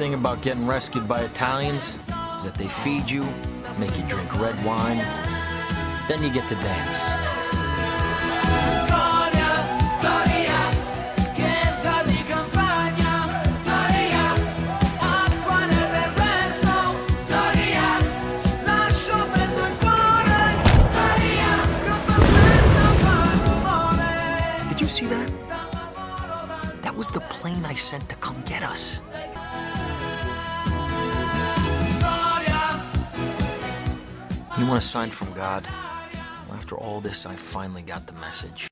thing about getting rescued by Italians is that they feed you, make you drink red wine, then you get to dance. Did you see that? That was the plane I sent to come get us. You want a sign from God? Well, after all this, I finally got the message.